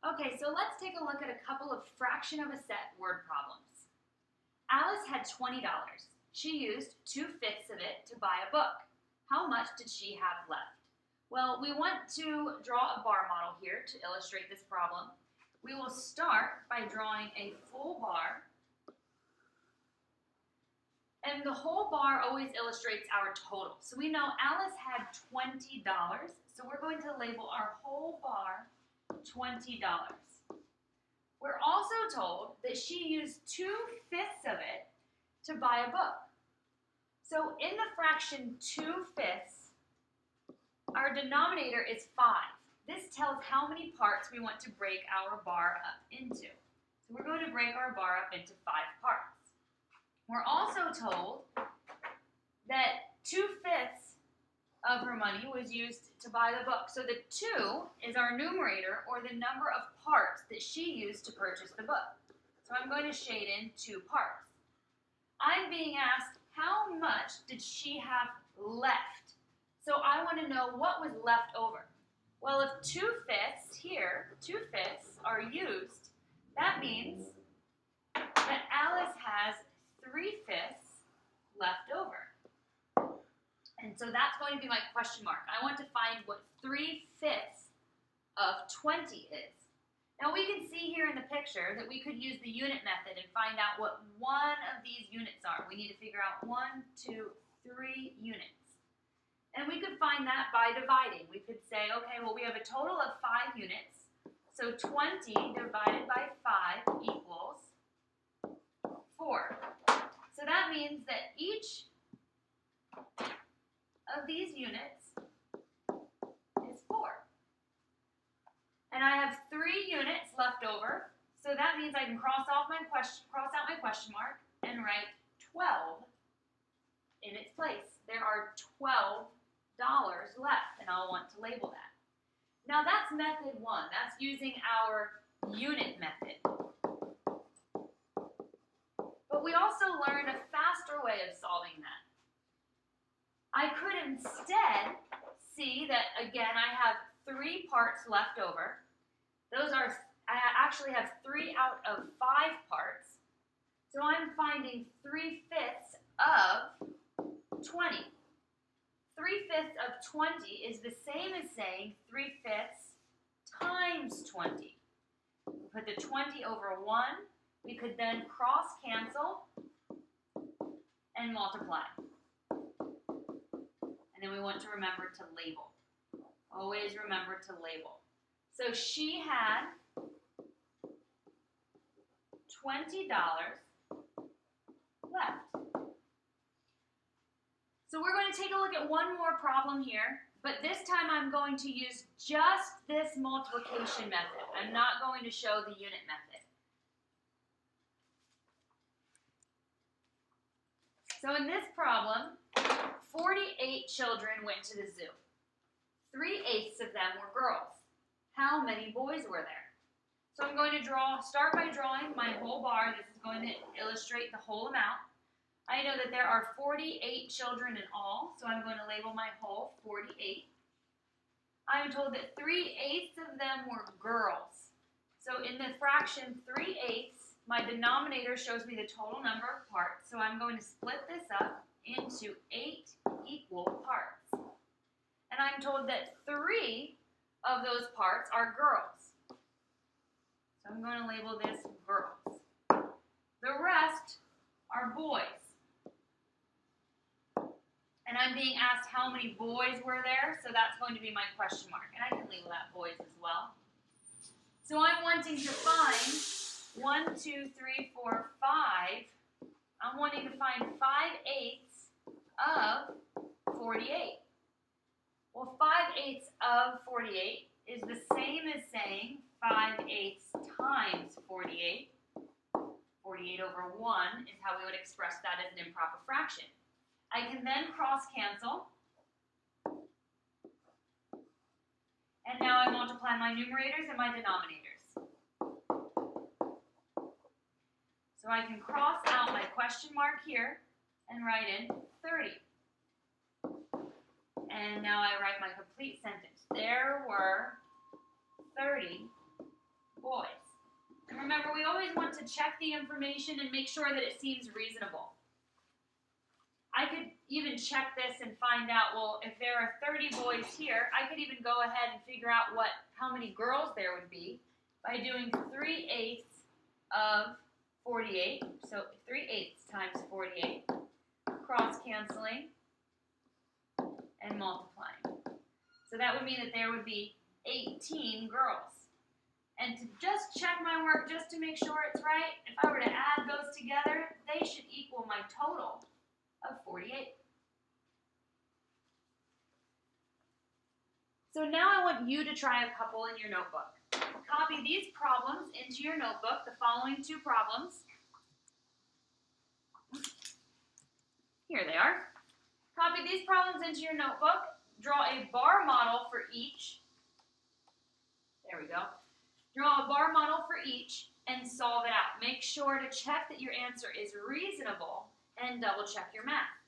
Okay, so let's take a look at a couple of fraction of a set word problems. Alice had $20. She used 2/5 of it to buy a book. How much did she have left? Well, we want to draw a bar model here to illustrate this problem. We will start by drawing a full bar. And the whole bar always illustrates our total. So we know Alice had $20, so we're going to label our whole bar $20. We're also told that she used 2/5 of it to buy a book. So in the fraction 2/5, our denominator is 5. This tells how many parts we want to break our bar up into. So we're going to break our bar up into 5 parts. We're also told that 2/5 of her money was used to buy the book. So the 2 is our numerator, or the number of parts that she used to purchase the book. So I'm going to shade in 2 parts. I'm being asked, how much did she have left? So I want to know what was left over. Well, if 2/5 here, 2/5 are used, that means that Alice has 3/5 left over. And so that's going to be my question mark. I want to find what 3/5 of 20 is. Now we can see here in the picture that we could use the unit method and find out what one of these units are. We need to figure out 1, 2, 3 units. And we could find that by dividing. We could say, okay, well, we have a total of 5 units. So 20 divided by 5 equals 4. So that means that each of these units is 4. And I have 3 units left over, so that means I can cross out my question mark and write 12 in its place. There are $12 left, and I'll want to label that. Now that's method 1. That's using our unit method. But we also learned a faster way of solving that. I could instead see that, again, I have 3 parts left over. I actually have 3 out of 5 parts. So I'm finding 3/5 of 20. 3/5 of 20 is the same as saying 3/5 times 20. We put the 20 over 1. We could then cross cancel and multiply. And then we want to remember to label. Always remember to label. So she had $20 left. So we're going to take a look at one more problem here, but this time I'm going to use just this multiplication method. I'm not going to show the unit method. So in this problem, 48 children went to the zoo. 3/8 of them were girls. How many boys were there? So I'm going to start by drawing my whole bar. This is going to illustrate the whole amount. I know that there are 48 children in all, so I'm going to label my whole 48. I'm told that 3/8 of them were girls. So in the fraction 3/8, my denominator shows me the total number of parts, so I'm going to split this up into 8 equal parts. And I'm told that 3 of those parts are girls. So I'm going to label this girls. The rest are boys. And I'm being asked how many boys were there, so that's going to be my question mark. And I can label that boys as well. So I'm wanting to find 1, 2, 3, 4, 5. I'm wanting to find 5/8 of 48. Well, 5/8 of 48 is the same as saying 5/8 times 48. 48 over 1 is how we would express that as an improper fraction. I can then cross cancel. And now I multiply my numerators and my denominators. So I can cross out my question mark here and write in 30. And now I write my complete sentence. There were 30 boys. And remember, we always want to check the information and make sure that it seems reasonable. I could even check this and find out, well, if there are 30 boys here, I could even go ahead and figure out how many girls there would be by doing 3/8 of 48. So 3/8 times 48, cross-canceling and multiplying. So that would mean that there would be 18 girls. And to just check my work, just to make sure it's right, if I were to add those together, they should equal my total of 48. So now I want you to try a couple in your notebook. Copy these problems into your notebook, the following 2 problems. Here they are. Copy these problems into your notebook. Draw a bar model for each. There we go. Draw a bar model for each and solve it out. Make sure to check that your answer is reasonable and double check your math.